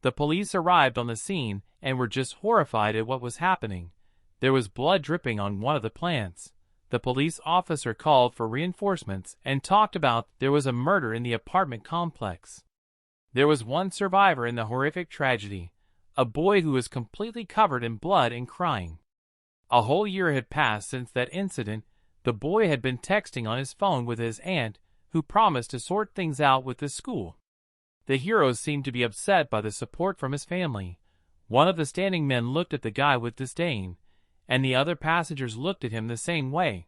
The police arrived on the scene and were just horrified at what was happening. There was blood dripping on one of the plants. The police officer called for reinforcements and talked about there was a murder in the apartment complex. There was one survivor in the horrific tragedy, a boy who was completely covered in blood and crying. A whole year had passed since that incident. The boy had been texting on his phone with his aunt, who promised to sort things out with the school. The hero seemed to be upset by the support from his family. One of the standing men looked at the guy with disdain, and the other passengers looked at him the same way.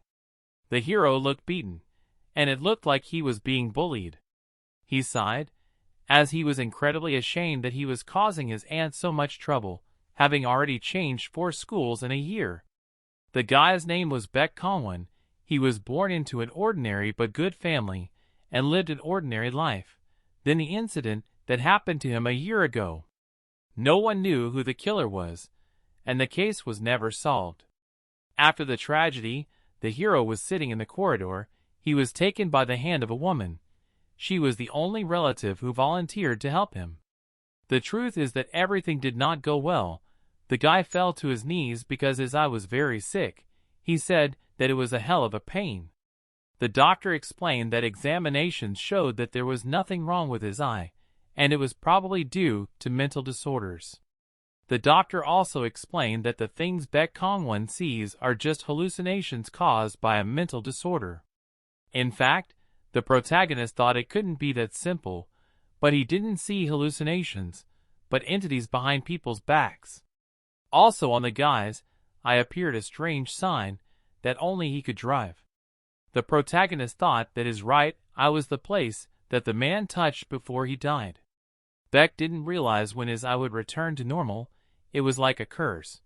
The hero looked beaten, and it looked like he was being bullied. He sighed, as he was incredibly ashamed that he was causing his aunt so much trouble, having already changed 4 schools in a year. The guy's name was Baek Kongwon. He was born into an ordinary but good family, and lived an ordinary life. Then the incident that happened to him a year ago. No one knew who the killer was, and the case was never solved. After the tragedy, the hero was sitting in the corridor. He was taken by the hand of a woman. She was the only relative who volunteered to help him. The truth is that everything did not go well. The guy fell to his knees because his eye was very sick. He said that it was a hell of a pain. The doctor explained that examinations showed that there was nothing wrong with his eye, and it was probably due to mental disorders. The doctor also explained that the things Baek Kongwon sees are just hallucinations caused by a mental disorder. In fact, the protagonist thought it couldn't be that simple, but he didn't see hallucinations, but entities behind people's backs. Also on the guy's eye appeared a strange sign that only he could drive. The protagonist thought that his right eye was the place that the man touched before he died. Baek didn't realize when his eye would return to normal. It was like a curse.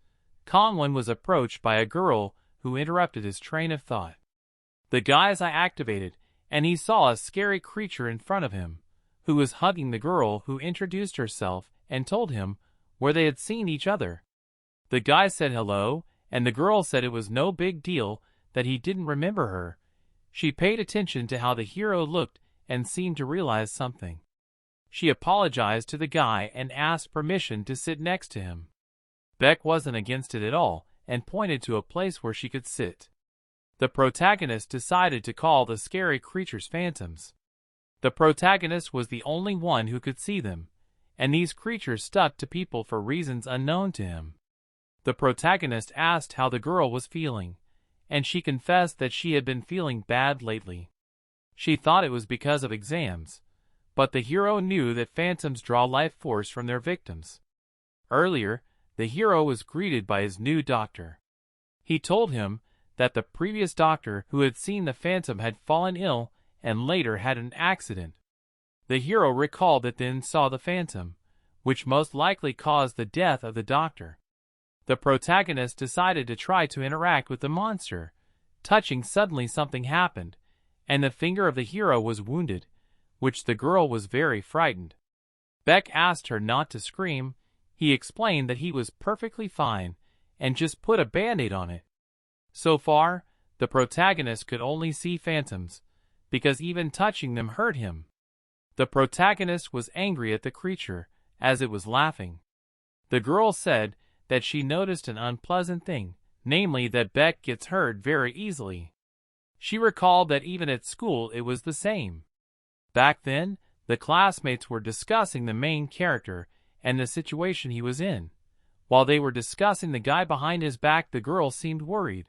Kongwon was approached by a girl who interrupted his train of thought. The guy's eye activated, and he saw a scary creature in front of him, who was hugging the girl who introduced herself and told him where they had seen each other. The guy said hello, and the girl said it was no big deal, that he didn't remember her. She paid attention to how the hero looked and seemed to realize something. She apologized to the guy and asked permission to sit next to him. Baek wasn't against it at all and pointed to a place where she could sit. The protagonist decided to call the scary creatures phantoms. The protagonist was the only one who could see them, and these creatures stuck to people for reasons unknown to him. The protagonist asked how the girl was feeling, and she confessed that she had been feeling bad lately. She thought it was because of exams, but the hero knew that phantoms draw life force from their victims. Earlier, the hero was greeted by his new doctor. He told him that the previous doctor who had seen the phantom had fallen ill and later had an accident. The hero recalled that then saw the phantom, which most likely caused the death of the doctor. The protagonist decided to try to interact with the monster. Touching, suddenly something happened, and the finger of the hero was wounded, which the girl was very frightened. Baek asked her not to scream. He explained that he was perfectly fine and just put a band-aid on it. So far, the protagonist could only see phantoms, because even touching them hurt him. The protagonist was angry at the creature, as it was laughing. The girl said that she noticed an unpleasant thing, namely that Baek gets hurt very easily. She recalled that even at school it was the same. Back then, the classmates were discussing the main character and the situation he was in. While they were discussing the guy behind his back, the girl seemed worried.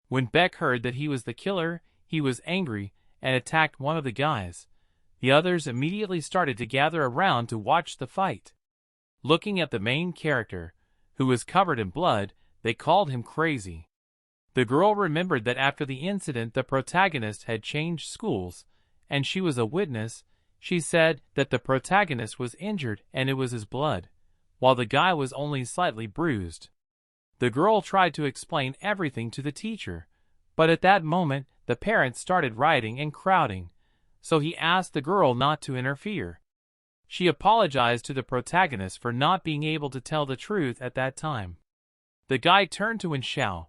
When Baek heard that he was the killer, he was angry and attacked one of the guys. The others immediately started to gather around to watch the fight. Looking at the main character, who was covered in blood, they called him crazy. The girl remembered that after the incident the protagonist had changed schools, and she was a witness. She said that the protagonist was injured and it was his blood, while the guy was only slightly bruised. The girl tried to explain everything to the teacher, but at that moment the parents started rioting and crowding, so he asked the girl not to interfere. She apologized to the protagonist for not being able to tell the truth at that time. The guy turned to Xiao.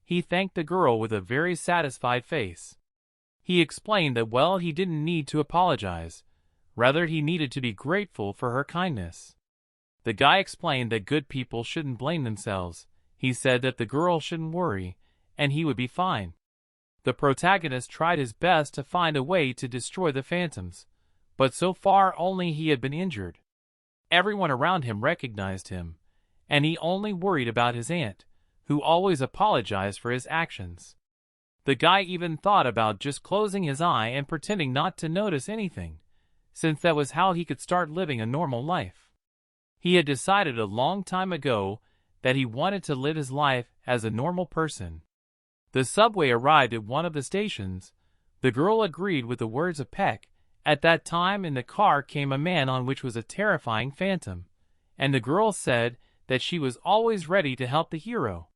He thanked the girl with a very satisfied face. He explained that he didn't need to apologize. Rather, he needed to be grateful for her kindness. The guy explained that good people shouldn't blame themselves. He said that the girl shouldn't worry, and he would be fine. The protagonist tried his best to find a way to destroy the phantoms, but so far only he had been injured. Everyone around him recognized him, and he only worried about his aunt, who always apologized for his actions. The guy even thought about just closing his eye and pretending not to notice anything, since that was how he could start living a normal life. He had decided a long time ago that he wanted to live his life as a normal person. The subway arrived at one of the stations. The girl agreed with the words of Peck. At that time in the car came a man on which was a terrifying phantom, and the girl said that she was always ready to help the hero.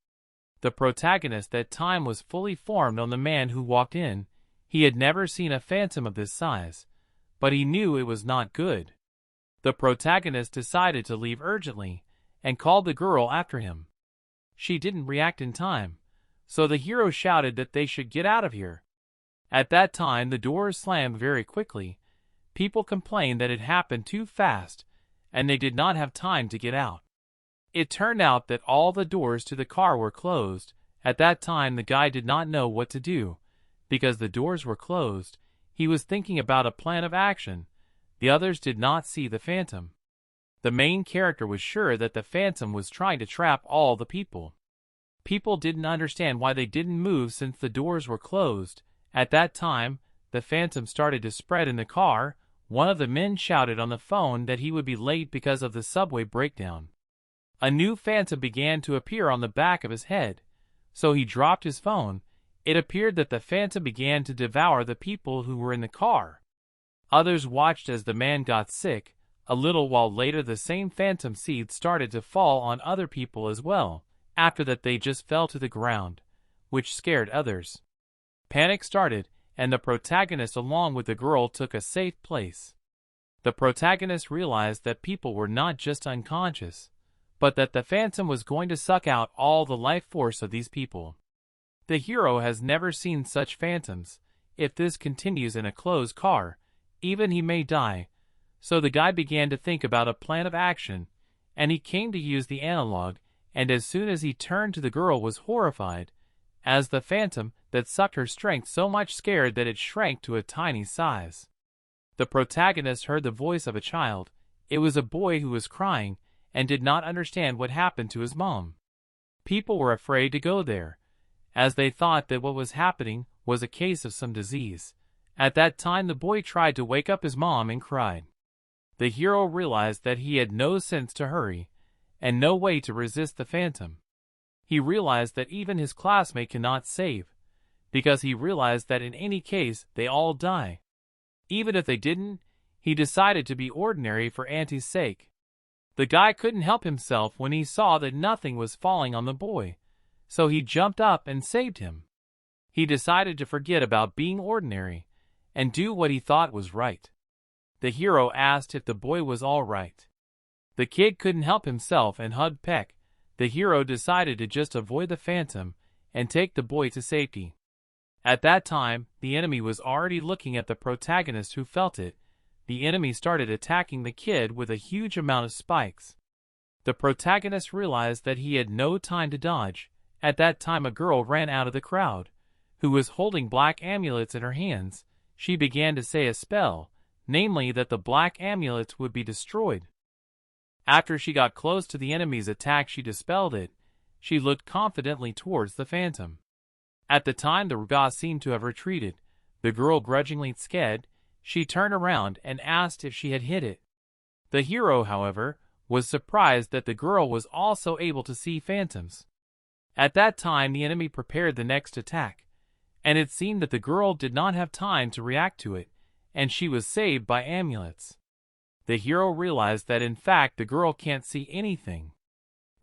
The protagonist that time was fully formed on the man who walked in. He had never seen a phantom of this size, but he knew it was not good. The protagonist decided to leave urgently and called the girl after him. She didn't react in time, so the hero shouted that they should get out of here. At that time the doors slammed very quickly. People complained that it happened too fast, and they did not have time to get out. It turned out that all the doors to the car were closed. At that time the guy did not know what to do. Because the doors were closed, he was thinking about a plan of action. The others did not see the phantom. The main character was sure that the phantom was trying to trap all the people. People didn't understand why they didn't move since the doors were closed. At that time, the phantom started to spread in the car. One of the men shouted on the phone that he would be late because of the subway breakdown. A new phantom began to appear on the back of his head, so he dropped his phone. It appeared that the phantom began to devour the people who were in the car. Others watched as the man got sick. A little while later the same phantom seeds started to fall on other people as well. After that they just fell to the ground, which scared others. Panic started, and the protagonist along with the girl took a safe place. The protagonist realized that people were not just unconscious, but that the phantom was going to suck out all the life force of these people. The hero has never seen such phantoms. If this continues in a closed car, even he may die. So the guy began to think about a plan of action, and he came to use the analog, and as soon as he turned to the girl was horrified, as the phantom that sucked her strength so much scared that it shrank to a tiny size. The protagonist heard the voice of a child. It was a boy who was crying, and did not understand what happened to his mom. People were afraid to go there, as they thought that what was happening was a case of some disease. At that time the boy tried to wake up his mom and cried. The hero realized that he had no sense to hurry, and no way to resist the phantom. He realized that even his classmate cannot save, because he realized that in any case they all die. Even if they didn't, he decided to be ordinary for Auntie's sake. The guy couldn't help himself when he saw that nothing was falling on the boy, so he jumped up and saved him. He decided to forget about being ordinary, and do what he thought was right. The hero asked if the boy was all right. The kid couldn't help himself and hugged Peck. The hero decided to just avoid the phantom and take the boy to safety. At that time, the enemy was already looking at the protagonist who felt it. The enemy started attacking the kid with a huge amount of spikes. The protagonist realized that he had no time to dodge. At that time a girl ran out of the crowd, who was holding black amulets in her hands. She began to say a spell, namely that the black amulets would be destroyed. After she got close to the enemy's attack she dispelled it. She looked confidently towards the phantom. At the time the guy seemed to have retreated. The girl grudgingly scared. She turned around and asked if she had hit it. The hero, however, was surprised that the girl was also able to see phantoms. At that time the enemy prepared the next attack, and it seemed that the girl did not have time to react to it, and she was saved by amulets. The hero realized that in fact the girl can't see anything.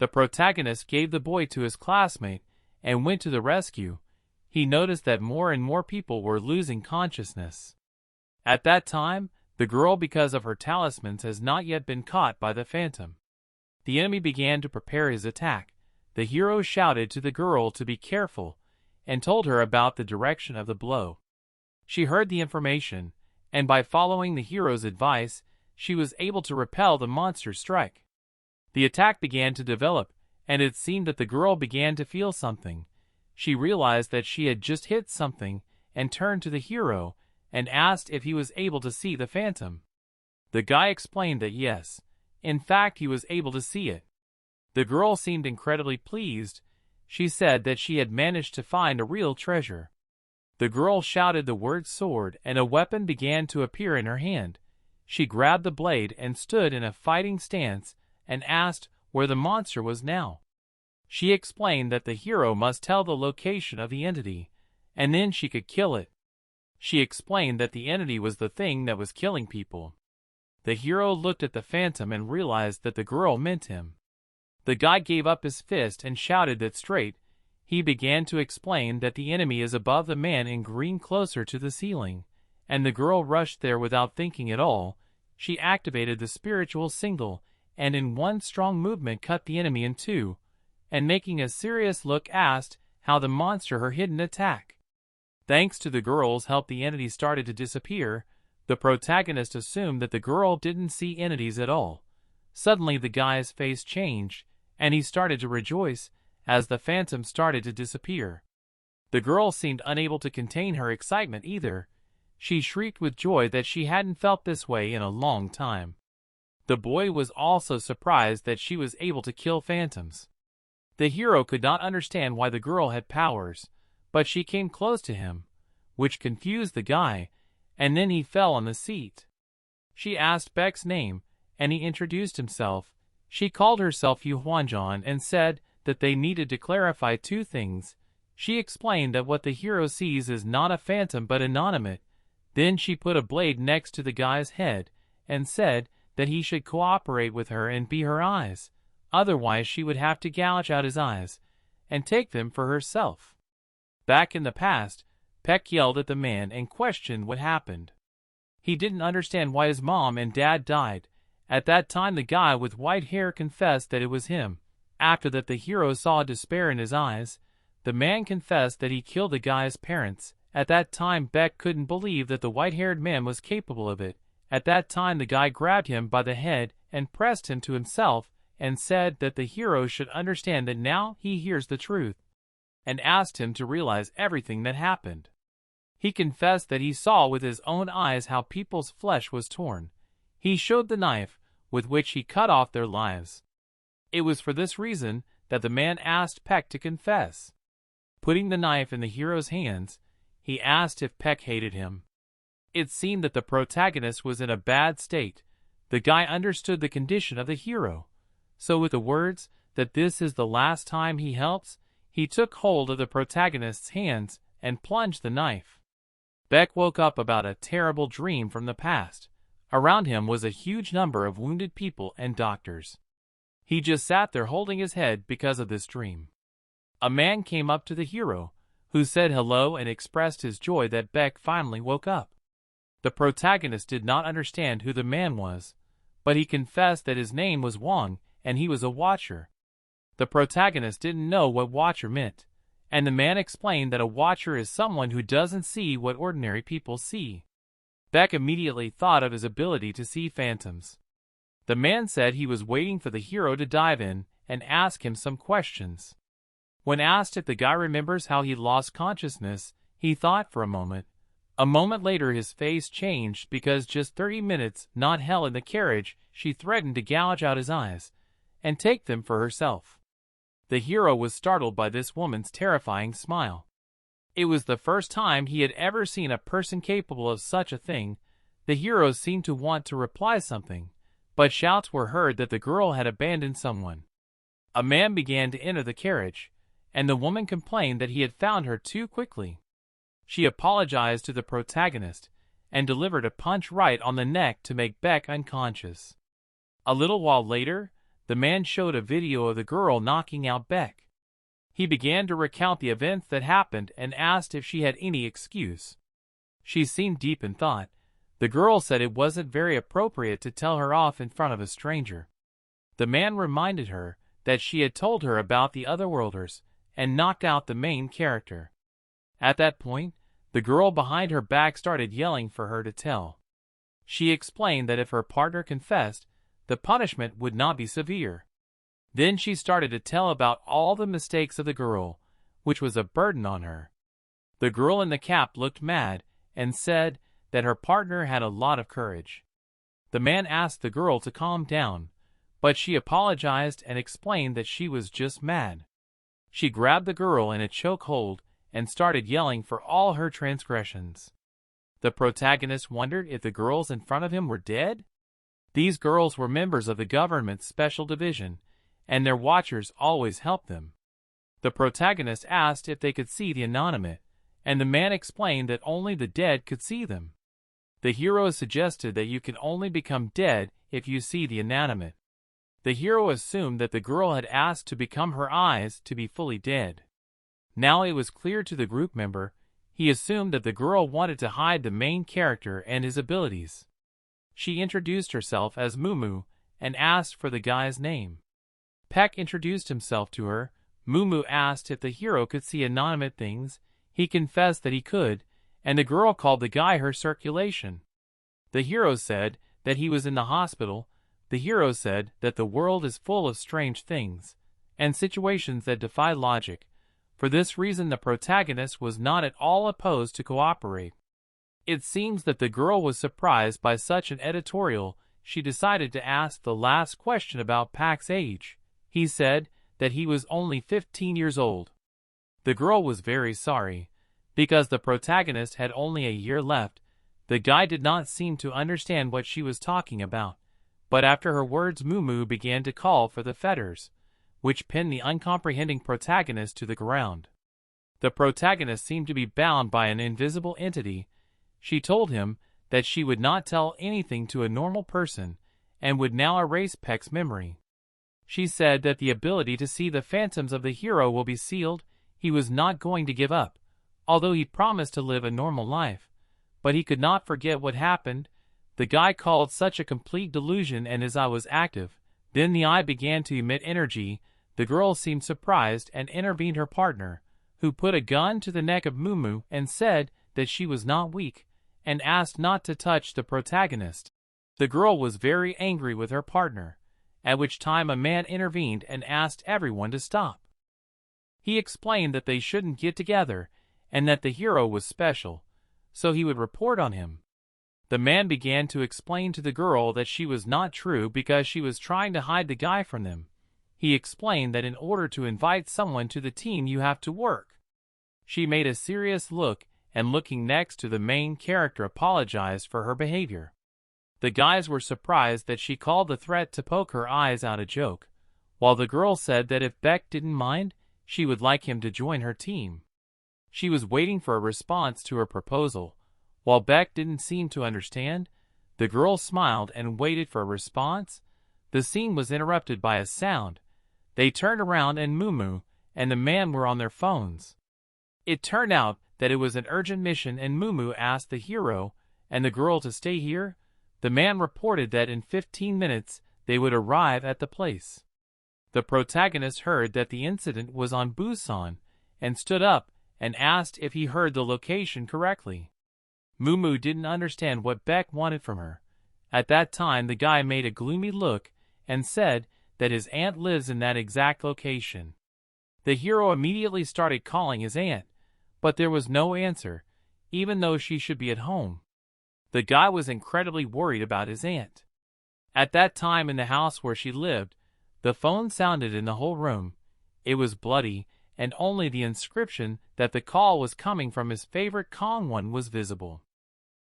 The protagonist gave the boy to his classmate and went to the rescue. He noticed that more and more people were losing consciousness. At that time, the girl, because of her talismans, has not yet been caught by the phantom. The enemy began to prepare his attack. The hero shouted to the girl to be careful and told her about the direction of the blow. She heard the information, and by following the hero's advice, she was able to repel the monster's strike. The attack began to develop, and it seemed that the girl began to feel something. She realized that she had just hit something and turned to the hero and asked if he was able to see the phantom. The guy explained that yes, in fact he was able to see it. The girl seemed incredibly pleased. She said that she had managed to find a real treasure. The girl shouted the word sword and a weapon began to appear in her hand. She grabbed the blade and stood in a fighting stance and asked where the monster was now. She explained that the hero must tell the location of the entity, and then she could kill it. She explained that the entity was the thing that was killing people. The hero looked at the phantom and realized that the girl meant him. The guy gave up his fist and shouted that straight. He began to explain that the enemy is above the man in green closer to the ceiling, and the girl rushed there without thinking at all. She activated the spiritual signal and in one strong movement cut the enemy in two, and making a serious look asked how the monster her hidden attack. Thanks to the girl's help the entity started to disappear. The protagonist assumed that the girl didn't see entities at all. Suddenly the guy's face changed, and he started to rejoice as the phantom started to disappear. The girl seemed unable to contain her excitement either. She shrieked with joy that she hadn't felt this way in a long time. The boy was also surprised that she was able to kill phantoms. The hero could not understand why the girl had powers, but she came close to him, which confused the guy, and then he fell on the seat. She asked Beck's name, and he introduced himself. She called herself Yu Huanjan and said that they needed to clarify two things. She explained that what the hero sees is not a phantom but inanimate. Then she put a blade next to the guy's head and said that he should cooperate with her and be her eyes, otherwise she would have to gouge out his eyes and take them for herself. Back in the past, Peck yelled at the man and questioned what happened. He didn't understand why his mom and dad died. At that time the guy with white hair confessed that it was him. After that the hero saw despair in his eyes. The man confessed that he killed the guy's parents. At that time Beck couldn't believe that the white-haired man was capable of it. At that time the guy grabbed him by the head and pressed him to himself and said that the hero should understand that now he hears the truth, and asked him to realize everything that happened. He confessed that he saw with his own eyes how people's flesh was torn. He showed the knife with which he cut off their lives. It was for this reason that the man asked Peck to confess. Putting the knife in the hero's hands, he asked if Peck hated him. It seemed that the protagonist was in a bad state. The guy understood the condition of the hero. So with the words that this is the last time he helps, he took hold of the protagonist's hands and plunged the knife. Beck woke up about a terrible dream from the past. Around him was a huge number of wounded people and doctors. He just sat there holding his head because of this dream. A man came up to the hero, who said hello and expressed his joy that Beck finally woke up. The protagonist did not understand who the man was, but he confessed that his name was Wang and he was a watcher. The protagonist didn't know what watcher meant, and the man explained that a watcher is someone who doesn't see what ordinary people see. Beck immediately thought of his ability to see phantoms. The man said he was waiting for the hero to dive in and ask him some questions. When asked if the guy remembers how he lost consciousness, he thought for a moment. A moment later his face changed because just 30 minutes not held in the carriage, she threatened to gouge out his eyes and take them for herself. The hero was startled by this woman's terrifying smile. It was the first time he had ever seen a person capable of such a thing. The hero seemed to want to reply something, but shouts were heard that the girl had abandoned someone. A man began to enter the carriage, and the woman complained that he had found her too quickly. She apologized to the protagonist and delivered a punch right on the neck to make Beck unconscious. A little while later, the man showed a video of the girl knocking out Beck. He began to recount the events that happened and asked if she had any excuse. She seemed deep in thought. The girl said it wasn't very appropriate to tell her off in front of a stranger. The man reminded her that she had told her about the otherworlders and knocked out the main character. At that point, the girl behind her back started yelling for her to tell. She explained that if her partner confessed, the punishment would not be severe. Then she started to tell about all the mistakes of the girl, which was a burden on her. The girl in the cap looked mad and said that her partner had a lot of courage. The man asked the girl to calm down, but she apologized and explained that she was just mad. She grabbed the girl in a chokehold and started yelling for all her transgressions. The protagonist wondered if the girls in front of him were dead. These girls were members of the government's special division, and their watchers always helped them. The protagonist asked if they could see the inanimate, and the man explained that only the dead could see them. The hero suggested that you can only become dead if you see the inanimate. The hero assumed that the girl had asked to become her eyes to be fully dead. Now it was clear to the group member. He assumed that the girl wanted to hide the main character and his abilities. She introduced herself as Mumu and asked for the guy's name. Peck introduced himself to her. Mumu asked if the hero could see inanimate things. He confessed that he could, and the girl called the guy her circulation. The hero said that he was in the hospital. The hero said that the world is full of strange things and situations that defy logic. For this reason, the protagonist was not at all opposed to cooperate. It seems that the girl was surprised by such an editorial. She decided to ask the last question about Pak's age. He said that he was only 15 years old. The girl was very sorry, because the protagonist had only a year left. The guy did not seem to understand what she was talking about, but after her words Mumu began to call for the fetters, which pinned the uncomprehending protagonist to the ground. The protagonist seemed to be bound by an invisible entity. She told him that she would not tell anything to a normal person and would now erase Peck's memory. She said that the ability to see the phantoms of the hero will be sealed. He was not going to give up, although he promised to live a normal life, but he could not forget what happened. The guy called such a complete delusion, and his eye was active. Then the eye began to emit energy. The girl seemed surprised and intervened her partner, who put a gun to the neck of Mumu and said that she was not weak, and asked not to touch the protagonist. The girl was very angry with her partner, at which time a man intervened and asked everyone to stop. He explained that they shouldn't get together, and that the hero was special, so he would report on him. The man began to explain to the girl that she was not true because she was trying to hide the guy from them. He explained that in order to invite someone to the team you have to work. She made a serious look, and looking next to the main character apologized for her behavior. The guys were surprised that she called the threat to poke her eyes out a joke, while the girl said that if Beck didn't mind, she would like him to join her team. She was waiting for a response to her proposal. While Beck didn't seem to understand, the girl smiled and waited for a response. The scene was interrupted by a sound. They turned around and Mumu and the man were on their phones. It turned out that it was an urgent mission, and Mumu asked the hero and the girl to stay here. The man reported that in 15 minutes they would arrive at the place. The protagonist heard that the incident was on Busan and stood up and asked if he heard the location correctly. Mumu didn't understand what Beck wanted from her. At that time the guy made a gloomy look and said that his aunt lives in that exact location. The hero immediately started calling his aunt, but there was no answer, even though she should be at home. The guy was incredibly worried about his aunt. At that time in the house where she lived, the phone sounded in the whole room. It was bloody, and only the inscription that the call was coming from his favorite Kong one was visible.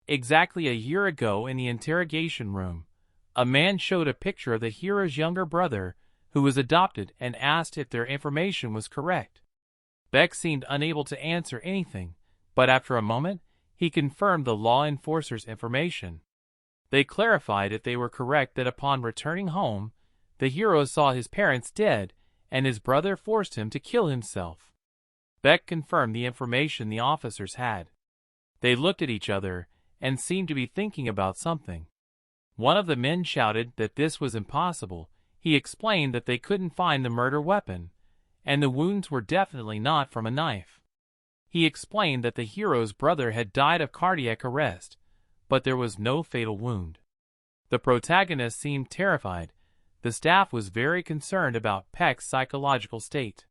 Exactly a year ago in the interrogation room, a man showed a picture of the hero's younger brother, who was adopted, and asked if their information was correct. Beck seemed unable to answer anything, but after a moment, he confirmed the law enforcer's information. They clarified if they were correct that upon returning home, the hero saw his parents dead, and his brother forced him to kill himself. Beck confirmed the information the officers had. They looked at each other and seemed to be thinking about something. One of the men shouted that this was impossible. He explained that they couldn't find the murder weapon, and the wounds were definitely not from a knife. He explained that the hero's brother had died of cardiac arrest, but there was no fatal wound. The protagonist seemed terrified. The staff was very concerned about Peck's psychological state.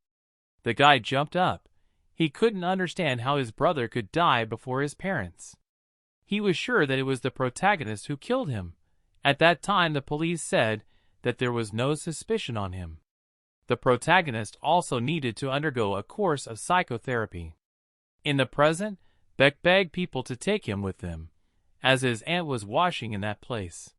The guy jumped up. He couldn't understand how his brother could die before his parents. He was sure that it was the protagonist who killed him. At that time, the police said that there was no suspicion on him. The protagonist also needed to undergo a course of psychotherapy. In the present, Beck begged people to take him with them, as his aunt was washing in that place.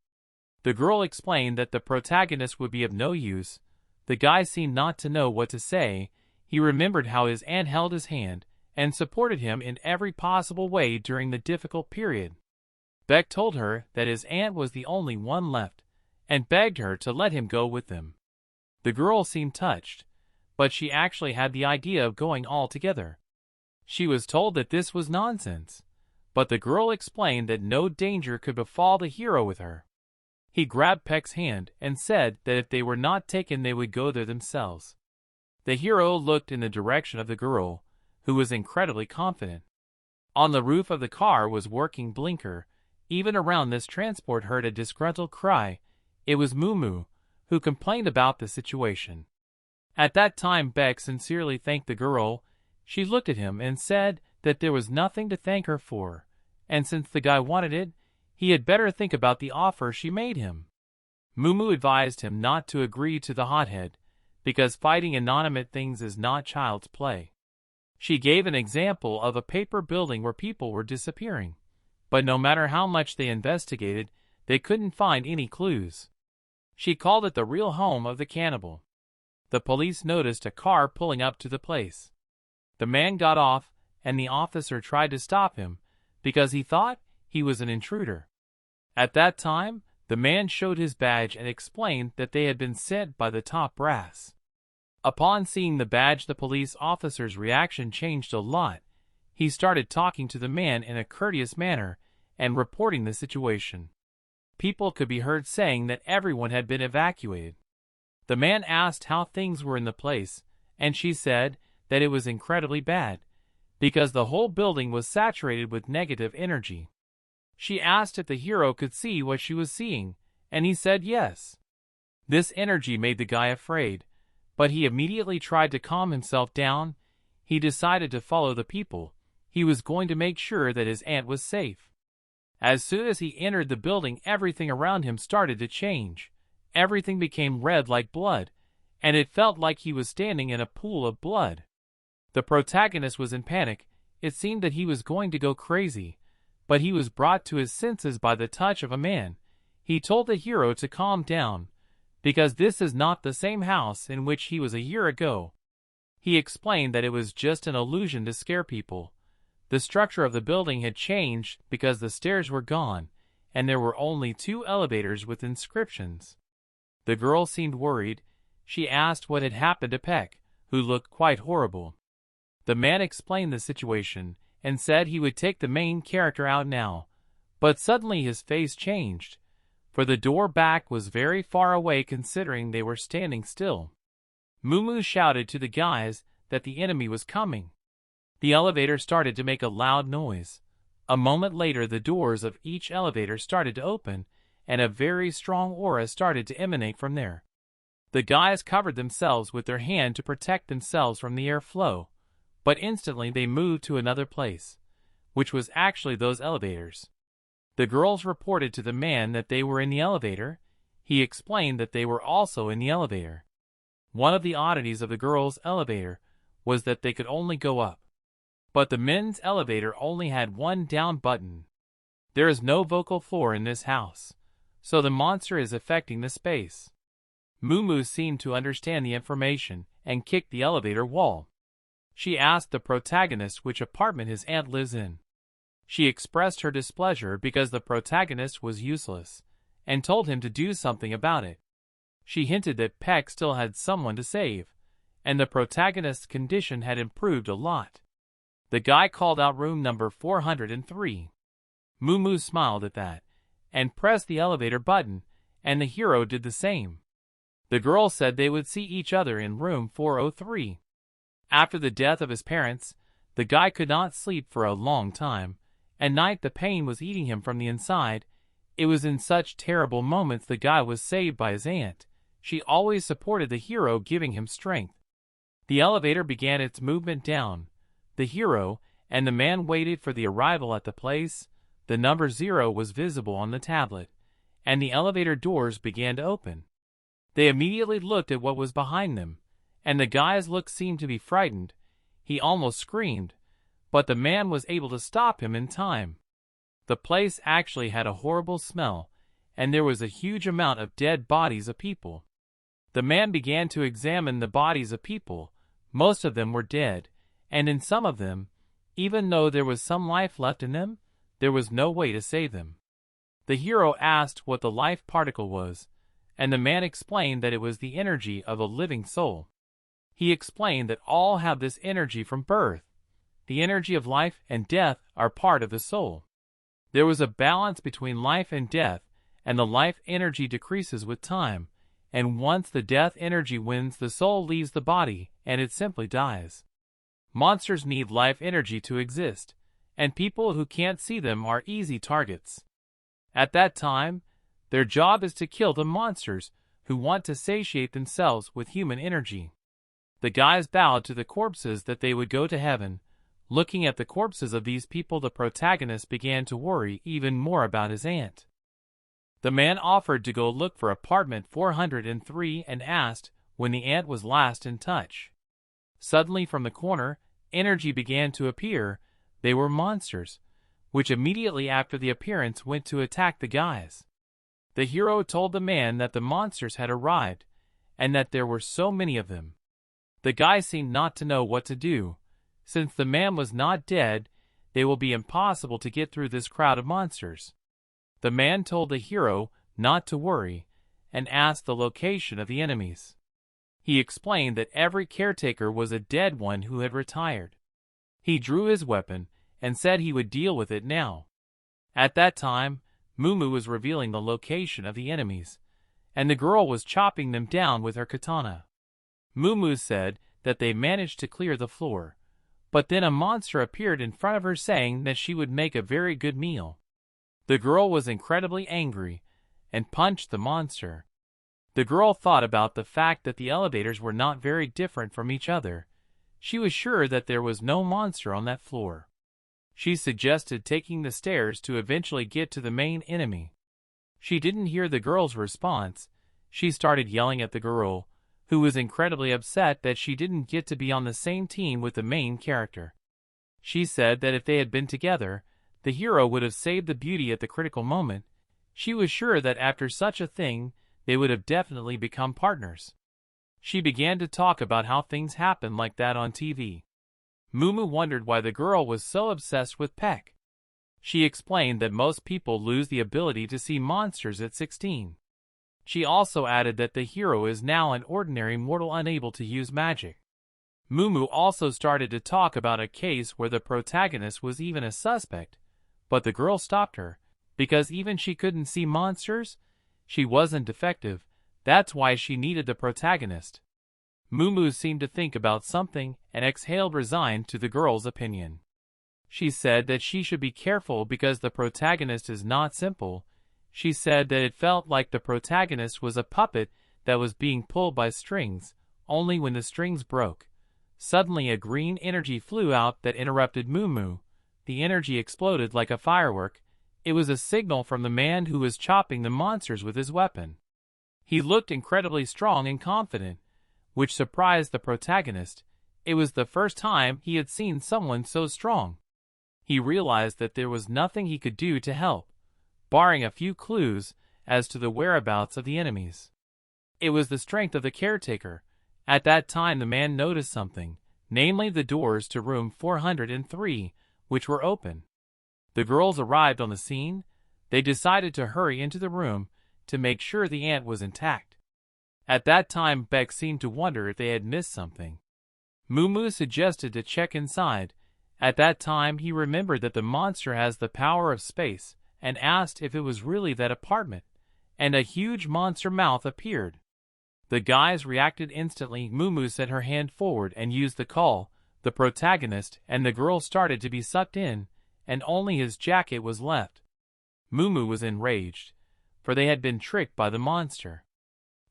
The girl explained that the protagonist would be of no use. The guy seemed not to know what to say. He remembered how his aunt held his hand and supported him in every possible way during the difficult period. Beck told her that his aunt was the only one left, and begged her to let him go with them. The girl seemed touched, but she actually had the idea of going altogether. She was told that this was nonsense, but the girl explained that no danger could befall the hero with her. He grabbed Peck's hand and said that if they were not taken they would go there themselves. The hero looked in the direction of the girl, who was incredibly confident. On the roof of the car was working blinker. Even around this transport heard a disgruntled cry. It was Mumu, who complained about the situation. At that time Beck sincerely thanked the girl. She looked at him and said that there was nothing to thank her for, and since the guy wanted it, he had better think about the offer she made him. Mumu advised him not to agree to the hothead, because fighting inanimate things is not child's play. She gave an example of a paper building where people were disappearing, but no matter how much they investigated, they couldn't find any clues. She called it the real home of the cannibal. The police noticed a car pulling up to the place. The man got off, and the officer tried to stop him, because he thought he was an intruder. At that time, the man showed his badge and explained that they had been sent by the top brass. Upon seeing the badge, the police officer's reaction changed a lot. He started talking to the man in a courteous manner and reporting the situation. People could be heard saying that everyone had been evacuated. The man asked how things were in the place, and she said that it was incredibly bad, because the whole building was saturated with negative energy. She asked if the hero could see what she was seeing, and he said yes. This energy made the guy afraid, but he immediately tried to calm himself down. He decided to follow the people. He was going to make sure that his aunt was safe. As soon as he entered the building, everything around him started to change. Everything became red like blood, and it felt like he was standing in a pool of blood. The protagonist was in panic. It seemed that he was going to go crazy, but he was brought to his senses by the touch of a man. He told the hero to calm down, because this is not the same house in which he was a year ago. He explained that it was just an illusion to scare people. The structure of the building had changed because the stairs were gone, and there were only 2 elevators with inscriptions. The girl seemed worried. She asked what had happened to Peck, who looked quite horrible. The man explained the situation and said he would take the main character out now, but suddenly his face changed, for the door back was very far away considering they were standing still. Mumu shouted to the guys that the enemy was coming. The elevator started to make a loud noise. A moment later, the doors of each elevator started to open, and a very strong aura started to emanate from there. The guys covered themselves with their hand to protect themselves from the airflow, but instantly they moved to another place, which was actually those elevators. The girls reported to the man that they were in the elevator. He explained that they were also in the elevator. One of the oddities of the girls' elevator was that they could only go up, but the men's elevator only had one down button. There is no vocal floor in this house, so the monster is affecting the space. Mumu seemed to understand the information and kicked the elevator wall. She asked the protagonist which apartment his aunt lives in. She expressed her displeasure because the protagonist was useless, and told him to do something about it. She hinted that Peck still had someone to save, and the protagonist's condition had improved a lot. The guy called out room number 403. Mumu smiled at that, and pressed the elevator button, and the hero did the same. The girl said they would see each other in room 403. After the death of his parents, the guy could not sleep for a long time. At night the pain was eating him from the inside. It was in such terrible moments the guy was saved by his aunt. She always supported the hero, giving him strength. The elevator began its movement down. The hero and the man waited for the arrival at the place. The number 0 was visible on the tablet, and the elevator doors began to open. They immediately looked at what was behind them, and the guy's look seemed to be frightened. He almost screamed, but the man was able to stop him in time. The place actually had a horrible smell, and there was a huge amount of dead bodies of people. The man began to examine the bodies of people. Most of them were dead, and in some of them, even though there was some life left in them, there was no way to save them. The hero asked what the life particle was, and the man explained that it was the energy of a living soul. He explained that all have this energy from birth. The energy of life and death are part of the soul. There was a balance between life and death, and the life energy decreases with time, and once the death energy wins, the soul leaves the body, and it simply dies. Monsters need life energy to exist, and people who can't see them are easy targets. At that time, their job is to kill the monsters who want to satiate themselves with human energy. The guys bowed to the corpses that they would go to heaven. Looking at the corpses of these people, the protagonist began to worry even more about his aunt. The man offered to go look for apartment 403 and asked when the aunt was last in touch. Suddenly from the corner, energy began to appear. They were monsters, which immediately after the appearance went to attack the guys. The hero told the man that the monsters had arrived, and that there were so many of them. The guy seemed not to know what to do. Since the man was not dead, it will be impossible to get through this crowd of monsters. The man told the hero not to worry, and asked the location of the enemies. He explained that every caretaker was a dead one who had retired. He drew his weapon and said he would deal with it now. At that time, Mumu was revealing the location of the enemies, and the girl was chopping them down with her katana. Mumu said that they managed to clear the floor, but then a monster appeared in front of her saying that she would make a very good meal. The girl was incredibly angry and punched the monster. The girl thought about the fact that the elevators were not very different from each other. She was sure that there was no monster on that floor. She suggested taking the stairs to eventually get to the main enemy. She didn't hear the girl's response. She started yelling at the girl, who was incredibly upset that she didn't get to be on the same team with the main character. She said that if they had been together, the hero would have saved the beauty at the critical moment. She was sure that after such a thing, they would have definitely become partners. She began to talk about how things happen like that on TV. Mumu wondered why the girl was so obsessed with Peck. She explained that most people lose the ability to see monsters at 16. She also added that the hero is now an ordinary mortal unable to use magic. Mumu also started to talk about a case where the protagonist was even a suspect, but the girl stopped her, because even she couldn't see monsters. She wasn't defective, that's why she needed the protagonist. Mumu seemed to think about something and exhaled resigned to the girl's opinion. She said that she should be careful because the protagonist is not simple. She said that it felt like the protagonist was a puppet that was being pulled by strings, only when the strings broke. Suddenly a green energy flew out that interrupted Mumu. The energy exploded like a firework. It was a signal from the man who was chopping the monsters with his weapon. He looked incredibly strong and confident, which surprised the protagonist. It was the first time he had seen someone so strong. He realized that there was nothing he could do to help, barring a few clues as to the whereabouts of the enemies. It was the strength of the caretaker. At that time the man noticed something, namely the doors to room 403, which were open. The girls arrived on the scene. They decided to hurry into the room to make sure the aunt was intact. At that time Beck seemed to wonder if they had missed something. Mumu suggested to check inside. At that time he remembered that the monster has the power of space and asked if it was really that apartment, and a huge monster mouth appeared. The guys reacted instantly. Mumu set her hand forward and used the call. The protagonist and the girl started to be sucked in, and only his jacket was left. Mumu was enraged, for they had been tricked by the monster.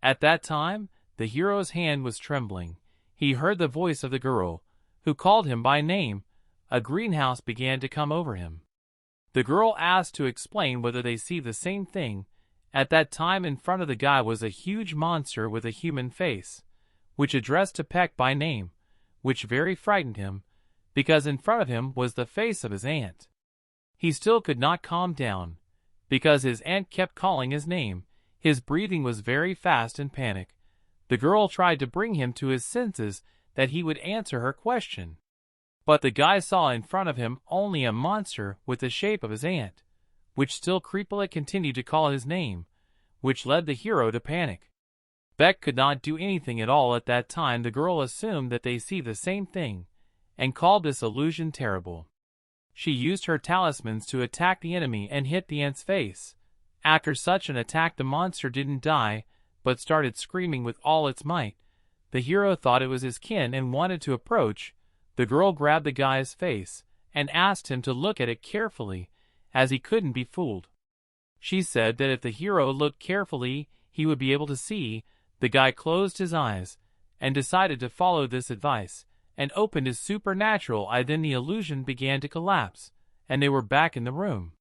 At that time, the hero's hand was trembling. He heard the voice of the girl, who called him by name. A greenhouse began to come over him. The girl asked to explain whether they see the same thing. At that time in front of the guy was a huge monster with a human face, which addressed to Peck by name, which very frightened him, because in front of him was the face of his aunt. He still could not calm down, because his aunt kept calling his name. His breathing was very fast in panic. The girl tried to bring him to his senses that he would answer her question. But the guy saw in front of him only a monster with the shape of his aunt, which still creepily continued to call his name, which led the hero to panic. Beck could not do anything at all at that time. The girl assumed that they see the same thing, and called this illusion terrible. She used her talismans to attack the enemy and hit the ant's face. After such an attack, the monster didn't die, but started screaming with all its might. The hero thought it was his kin and wanted to approach. The girl grabbed the guy's face and asked him to look at it carefully, as he couldn't be fooled. She said that if the hero looked carefully, he would be able to see. The guy closed his eyes and decided to follow this advice, and opened his supernatural eye. Then the illusion began to collapse, and they were back in the room.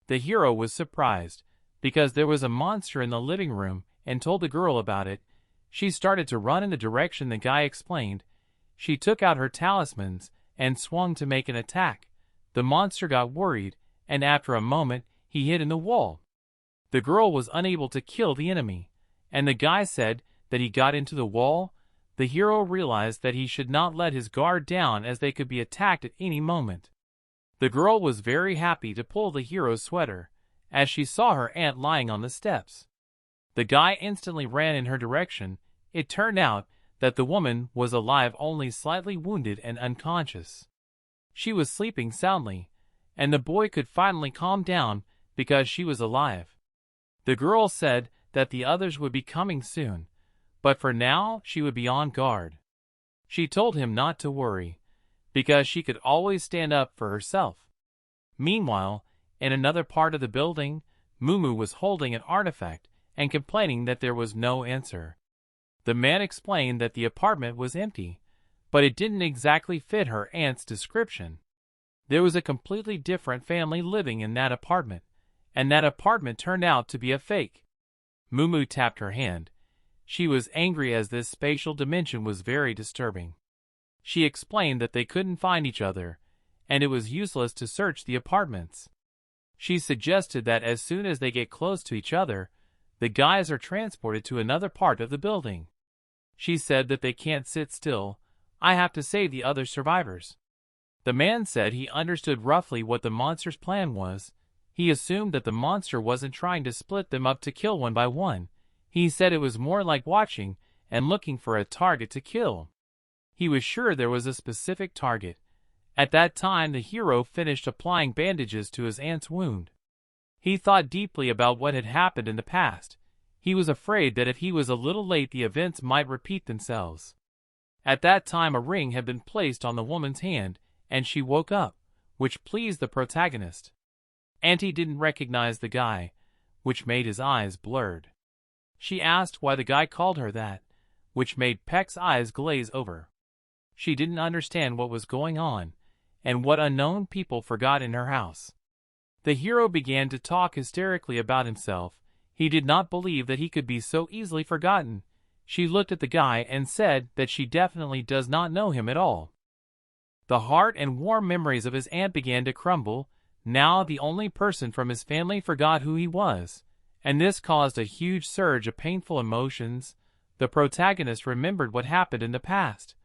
The hero was surprised, because there was a monster in the living room, and told the girl about it. She started to run in the direction the guy explained. She took out her talismans and swung to make an attack. The monster got worried, and after a moment, he hid in the wall. The girl was unable to kill the enemy, and the guy said that he got into the wall. The hero realized that he should not let his guard down, as they could be attacked at any moment. The girl was very happy to pull the hero's sweater, as she saw her aunt lying on the steps. The guy instantly ran in her direction. It turned out that the woman was alive, only slightly wounded and unconscious. She was sleeping soundly, and the boy could finally calm down because she was alive. The girl said that the others would be coming soon, but for now she would be on guard. She told him not to worry, because she could always stand up for herself. Meanwhile, in another part of the building, Mumu was holding an artifact and complaining that there was no answer. The man explained that the apartment was empty, but it didn't exactly fit her aunt's description. There was a completely different family living in that apartment, and that apartment turned out to be a fake. Mumu tapped her hand. She was angry, as this spatial dimension was very disturbing. She explained that they couldn't find each other, and it was useless to search the apartments. She suggested that as soon as they get close to each other, the guys are transported to another part of the building. She said that they can't sit still. I have to save the other survivors. The man said he understood roughly what the monster's plan was. He assumed that the monster wasn't trying to split them up to kill one by one. He said it was more like watching and looking for a target to kill. He was sure there was a specific target. At that time, the hero finished applying bandages to his aunt's wound. He thought deeply about what had happened in the past. He was afraid that if he was a little late, the events might repeat themselves. At that time, a ring had been placed on the woman's hand, and she woke up, which pleased the protagonist. Auntie didn't recognize the guy, which made his eyes blurred. She asked why the guy called her that, which made Peck's eyes glaze over. She didn't understand what was going on, and what unknown people forgot in her house. The hero began to talk hysterically about himself. He did not believe that he could be so easily forgotten. She looked at the guy and said that she definitely does not know him at all. The heart and warm memories of his aunt began to crumble. Now the only person from his family forgot who he was, and this caused a huge surge of painful emotions. The protagonist remembered what happened in the past.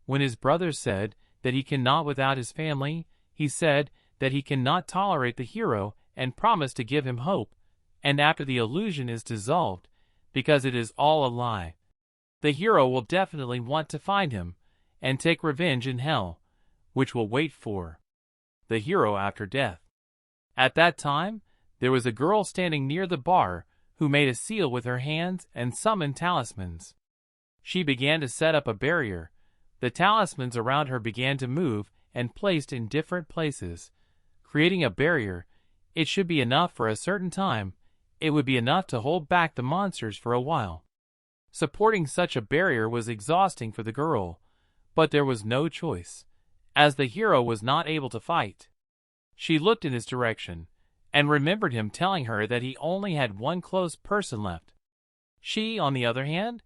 When his brother said that he cannot without his family, he said that he cannot tolerate the hero and promised to give him hope. And after the illusion is dissolved, because it is all a lie, the hero will definitely want to find him and take revenge in hell, which will wait for the hero after death. At that time, there was a girl standing near the bar who made a seal with her hands and summoned talismans. She began to set up a barrier. The talismans around her began to move and placed in different places, creating a barrier. It should be enough for a certain time. It would be enough to hold back the monsters for a while. Supporting such a barrier was exhausting for the girl, but there was no choice, as the hero was not able to fight. She looked in his direction, and remembered him telling her that he only had one close person left. She, on the other hand,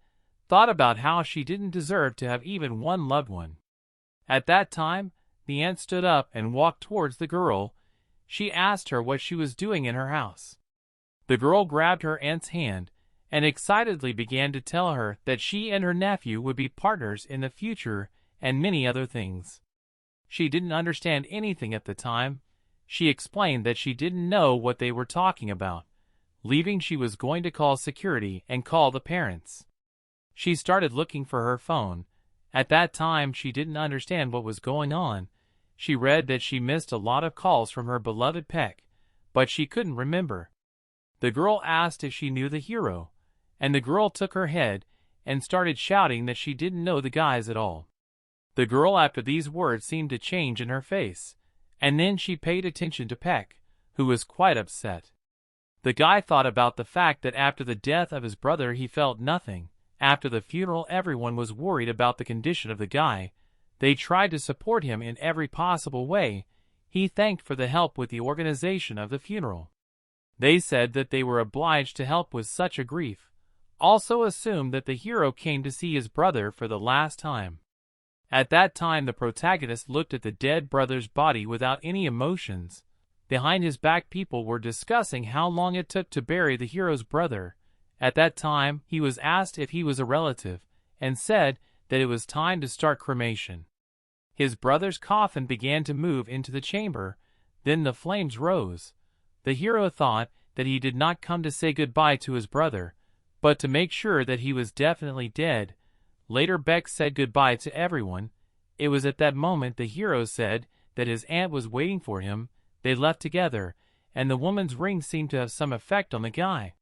thought about how she didn't deserve to have even one loved one. At that time, the aunt stood up and walked towards the girl. She asked her what she was doing in her house. The girl grabbed her aunt's hand and excitedly began to tell her that she and her nephew would be partners in the future and many other things. She didn't understand anything at the time. She explained that she didn't know what they were talking about. Leaving, she was going to call security and call the parents. She started looking for her phone. At that time, she didn't understand what was going on. She read that she missed a lot of calls from her beloved Peck, but she couldn't remember. The girl asked if she knew the hero, and the girl took her head and started shouting that she didn't know the guys at all. The girl, after these words, seemed to change in her face, and then she paid attention to Peck, who was quite upset. The guy thought about the fact that after the death of his brother he felt nothing. After the funeral, everyone was worried about the condition of the guy. They tried to support him in every possible way. He thanked for the help with the organization of the funeral. They said that they were obliged to help with such a grief. Also assumed that the hero came to see his brother for the last time. At that time, the protagonist looked at the dead brother's body without any emotions. Behind his back, people were discussing how long it took to bury the hero's brother. At that time, he was asked if he was a relative, and said that it was time to start cremation. His brother's coffin began to move into the chamber. Then the flames rose. The hero thought that he did not come to say goodbye to his brother, but to make sure that he was definitely dead. Later, Beck said goodbye to everyone. It was at that moment the hero said that his aunt was waiting for him. They left together, and the woman's ring seemed to have some effect on the guy.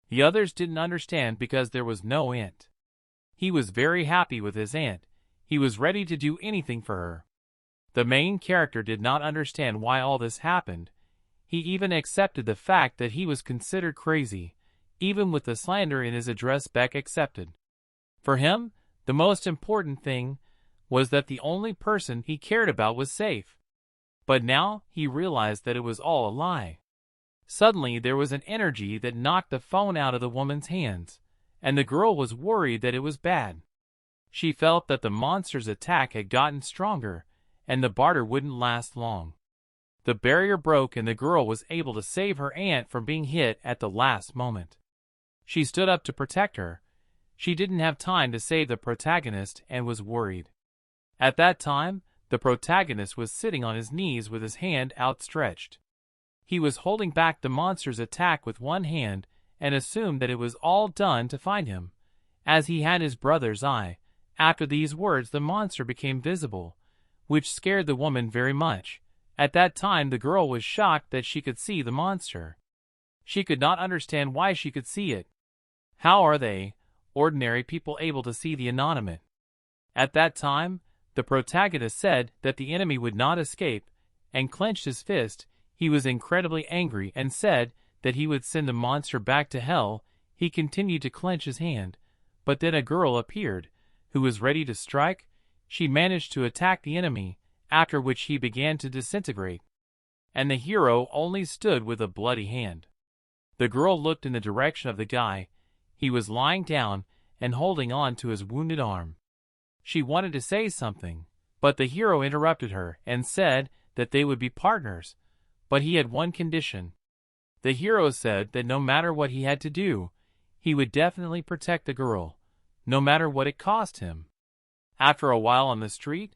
The others didn't understand because there was no aunt. He was very happy with his aunt. He was ready to do anything for her. The main character did not understand why all this happened. He even accepted the fact that he was considered crazy. Even with the slander in his address, Beck accepted. For him, the most important thing was that the only person he cared about was safe. But now he realized that it was all a lie. Suddenly there was an energy that knocked the phone out of the woman's hands, and the girl was worried that it was bad. She felt that the monster's attack had gotten stronger, and the barter wouldn't last long. The barrier broke and the girl was able to save her aunt from being hit at the last moment. She stood up to protect her. She didn't have time to save the protagonist and was worried. At that time, the protagonist was sitting on his knees with his hand outstretched. He was holding back the monster's attack with one hand and assumed that it was all done to find him, as he had his brother's eye. After these words, the monster became visible, which scared the woman very much. At that time, the girl was shocked that she could see the monster. She could not understand why she could see it. How are they, ordinary people, able to see the inanimate? At that time, the protagonist said that the enemy would not escape, and clenched his fist. He was incredibly angry and said that he would send the monster back to hell. He continued to clench his hand, but then a girl appeared, who was ready to strike. She managed to attack the enemy, after which he began to disintegrate, and the hero only stood with a bloody hand. The girl looked in the direction of the guy. He was lying down and holding on to his wounded arm. She wanted to say something, but the hero interrupted her and said that they would be partners, but he had one condition. The hero said that no matter what he had to do, he would definitely protect the girl, no matter what it cost him. After a while on the street,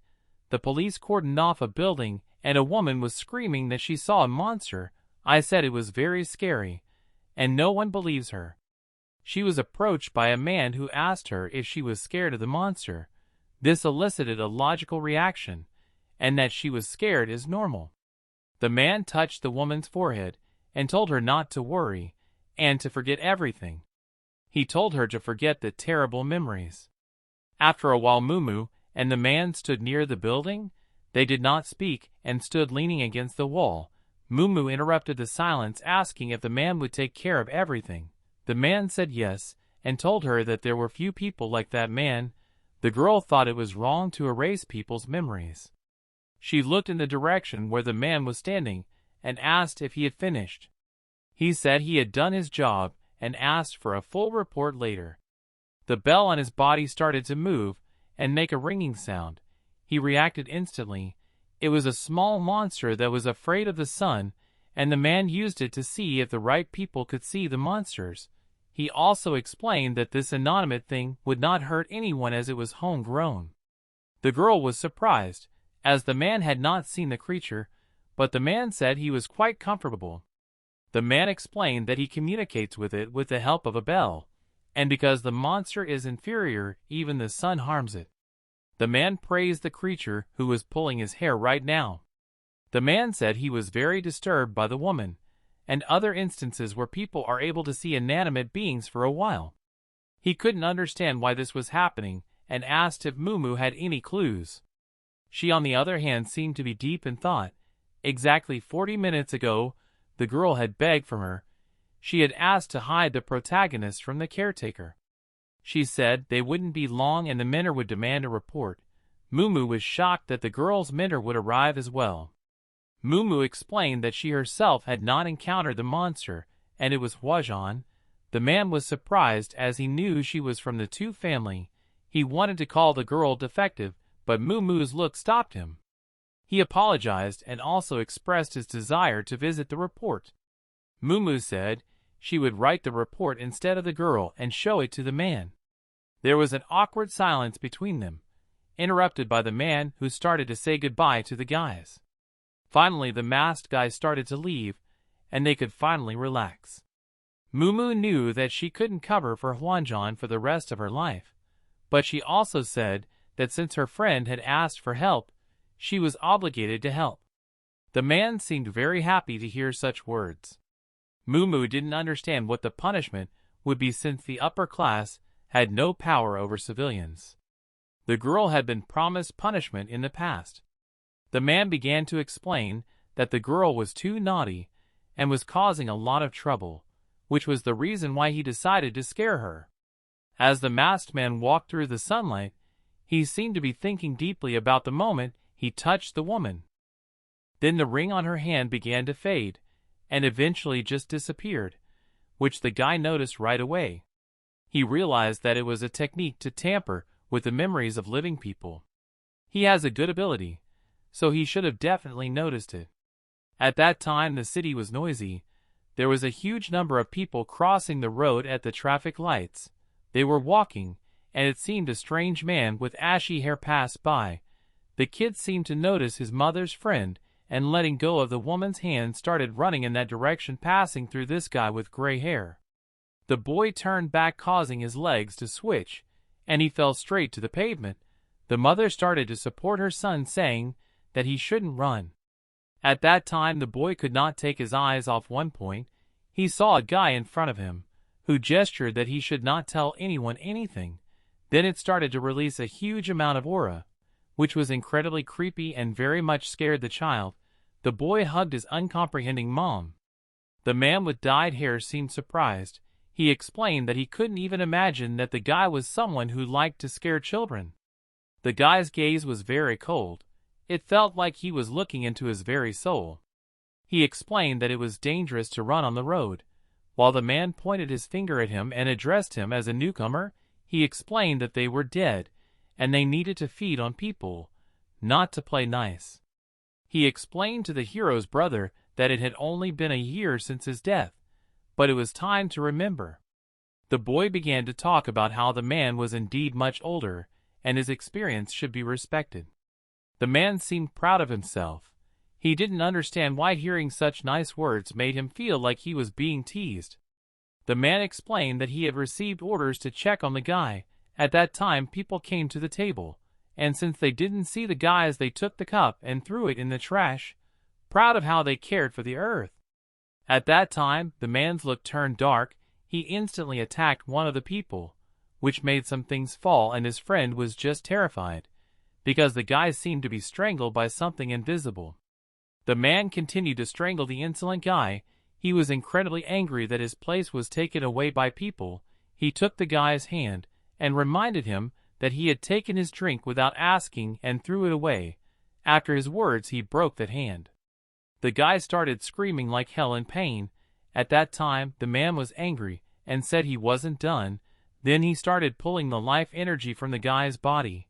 the police cordoned off a building and a woman was screaming that she saw a monster. I said it was very scary, and no one believes her. She was approached by a man who asked her if she was scared of the monster. This elicited a logical reaction, and that she was scared is normal. The man touched the woman's forehead and told her not to worry and to forget everything. He told her to forget the terrible memories. After a while, Mumu and the man stood near the building. They did not speak and stood leaning against the wall. Mumu interrupted the silence, asking if the man would take care of everything. The man said yes, and told her that there were few people like that man. The girl thought it was wrong to erase people's memories. She looked in the direction where the man was standing and asked if he had finished. He said he had done his job and asked for a full report later. The bell on his body started to move and make a ringing sound. He reacted instantly. It was a small monster that was afraid of the sun, and the man used it to see if the right people could see the monsters. He also explained that this inanimate thing would not hurt anyone as it was homegrown. The girl was surprised, as the man had not seen the creature, but the man said he was quite comfortable. The man explained that he communicates with it with the help of a bell, and because the monster is inferior, even the sun harms it. The man praised the creature who was pulling his hair right now. The man said he was very disturbed by the woman, and other instances where people are able to see inanimate beings for a while. He couldn't understand why this was happening, and asked if Mumu had any clues. She, on the other hand, seemed to be deep in thought. Exactly 40 minutes ago, the girl had begged from her. She had asked to hide the protagonist from the caretaker. She said they wouldn't be long and the mentor would demand a report. Mumu was shocked that the girl's mentor would arrive as well. Mumu explained that she herself had not encountered the monster, and it was Huajan. The man was surprised as he knew she was from the Tu family. He wanted to call the girl defective, but Mumu's look stopped him. He apologized and also expressed his desire to visit the report. Mumu said she would write the report instead of the girl and show it to the man. There was an awkward silence between them, interrupted by the man who started to say goodbye to the guys. Finally, the masked guy started to leave, and they could finally relax. Mumu knew that she couldn't cover for Huanzhan for the rest of her life, but she also said that since her friend had asked for help, she was obligated to help. The man seemed very happy to hear such words. Mumu didn't understand what the punishment would be since the upper class had no power over civilians. The girl had been promised punishment in the past. The man began to explain that the girl was too naughty and was causing a lot of trouble, which was the reason why he decided to scare her. As the masked man walked through the sunlight, he seemed to be thinking deeply about the moment he touched the woman. Then the ring on her hand began to fade, and eventually just disappeared, which the guy noticed right away. He realized that it was a technique to tamper with the memories of living people. He has a good ability, so he should have definitely noticed it. At that time the city was noisy. There was a huge number of people crossing the road at the traffic lights. They were walking, and it seemed a strange man with ashy hair passed by. The kid seemed to notice his mother's friend, and letting go of the woman's hand started running in that direction, passing through this guy with gray hair. The boy turned back, causing his legs to switch, and he fell straight to the pavement. The mother started to support her son, saying that he shouldn't run. At that time the boy could not take his eyes off one point. He saw a guy in front of him, who gestured that he should not tell anyone anything. Then it started to release a huge amount of aura, which was incredibly creepy and very much scared the child. The boy hugged his uncomprehending mom. The man with dyed hair seemed surprised. He explained that he couldn't even imagine that the guy was someone who liked to scare children. The guy's gaze was very cold. It felt like he was looking into his very soul. He explained that it was dangerous to run on the road. While the man pointed his finger at him and addressed him as a newcomer, he explained that they were dead, and they needed to feed on people, not to play nice. He explained to the hero's brother that it had only been a year since his death, but it was time to remember. The boy began to talk about how the man was indeed much older, and his experience should be respected. The man seemed proud of himself. He didn't understand why hearing such nice words made him feel like he was being teased. The man explained that he had received orders to check on the guy. At that time people came to the table, and since they didn't see the guys, they took the cup and threw it in the trash, proud of how they cared for the earth. At that time, the man's look turned dark. He instantly attacked one of the people, which made some things fall, and his friend was just terrified, because the guy seemed to be strangled by something invisible. The man continued to strangle the insolent guy. He was incredibly angry that his place was taken away by people. He took the guy's hand and reminded him that he had taken his drink without asking and threw it away. After his words, he broke that hand. The guy started screaming like hell in pain. At that time, the man was angry and said he wasn't done. Then he started pulling the life energy from the guy's body.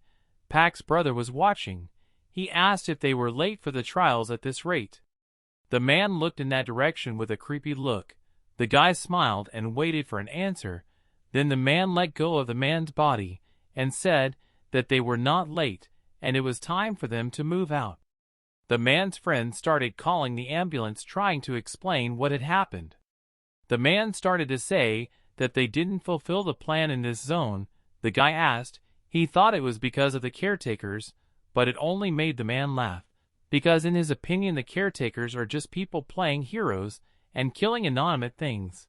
Pac's brother was watching. He asked if they were late for the trials at this rate. The man looked in that direction with a creepy look. The guy smiled and waited for an answer. Then the man let go of the man's body and said that they were not late and it was time for them to move out. The man's friend started calling the ambulance, trying to explain what had happened. The man started to say that they didn't fulfill the plan in this zone. The guy asked. He thought it was because of the caretakers, but it only made the man laugh, because in his opinion the caretakers are just people playing heroes and killing inanimate things.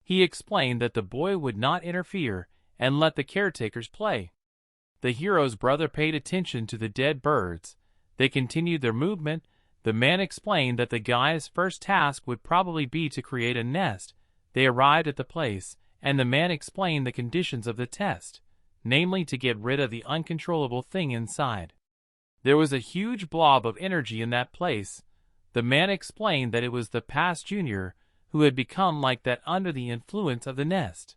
He explained that the boy would not interfere and let the caretakers play. The hero's brother paid attention to the dead birds. They continued their movement. The man explained that the guy's first task would probably be to create a nest. They arrived at the place, and the man explained the conditions of the test, namely to get rid of the uncontrollable thing inside. There was a huge blob of energy in that place. The man explained that it was the past junior who had become like that under the influence of the nest.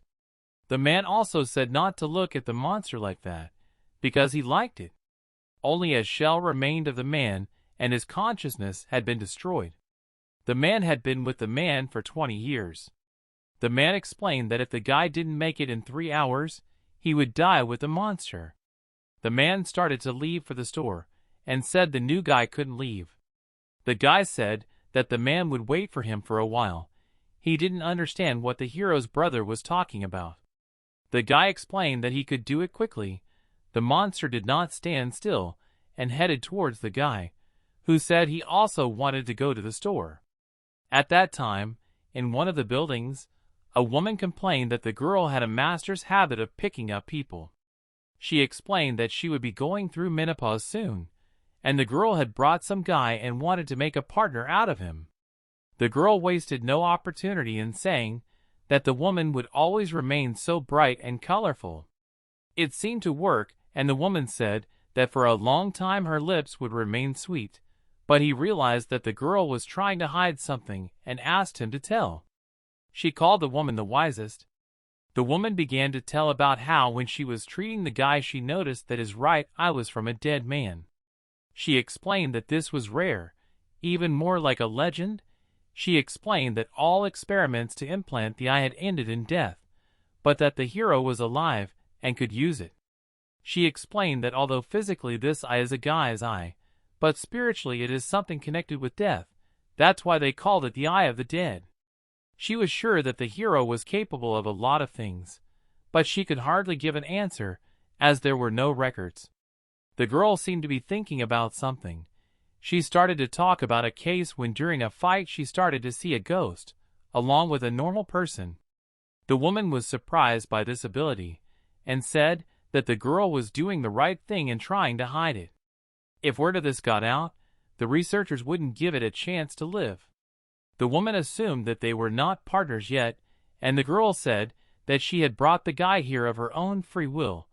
The man also said not to look at the monster like that, because he liked it. Only a shell remained of the man, and his consciousness had been destroyed. The man had been with the man for 20 years. The man explained that if the guy didn't make it in 3 hours, he would die with the monster. The man started to leave for the store, and said the new guy couldn't leave. The guy said that the man would wait for him for a while. He didn't understand what the hero's brother was talking about. The guy explained that he could do it quickly. The monster did not stand still, and headed towards the guy, who said he also wanted to go to the store. At that time, in one of the buildings, a woman complained that the girl had a master's habit of picking up people. She explained that she would be going through menopause soon, and the girl had brought some guy and wanted to make a partner out of him. The girl wasted no opportunity in saying that the woman would always remain so bright and colorful. It seemed to work, and the woman said that for a long time her lips would remain sweet, but he realized that the girl was trying to hide something and asked him to tell. She called the woman the wisest. The woman began to tell about how when she was treating the guy she noticed that his right eye was from a dead man. She explained that this was rare, even more like a legend. She explained that all experiments to implant the eye had ended in death, but that the hero was alive and could use it. She explained that although physically this eye is a guy's eye, but spiritually it is something connected with death. That's why they called it the eye of the dead. She was sure that the hero was capable of a lot of things, but she could hardly give an answer, as there were no records. The girl seemed to be thinking about something. She started to talk about a case when during a fight she started to see a ghost, along with a normal person. The woman was surprised by this ability, and said that the girl was doing the right thing and trying to hide it. If word of this got out, the researchers wouldn't give it a chance to live. The woman assumed that they were not partners yet, and the girl said that she had brought the guy here of her own free will,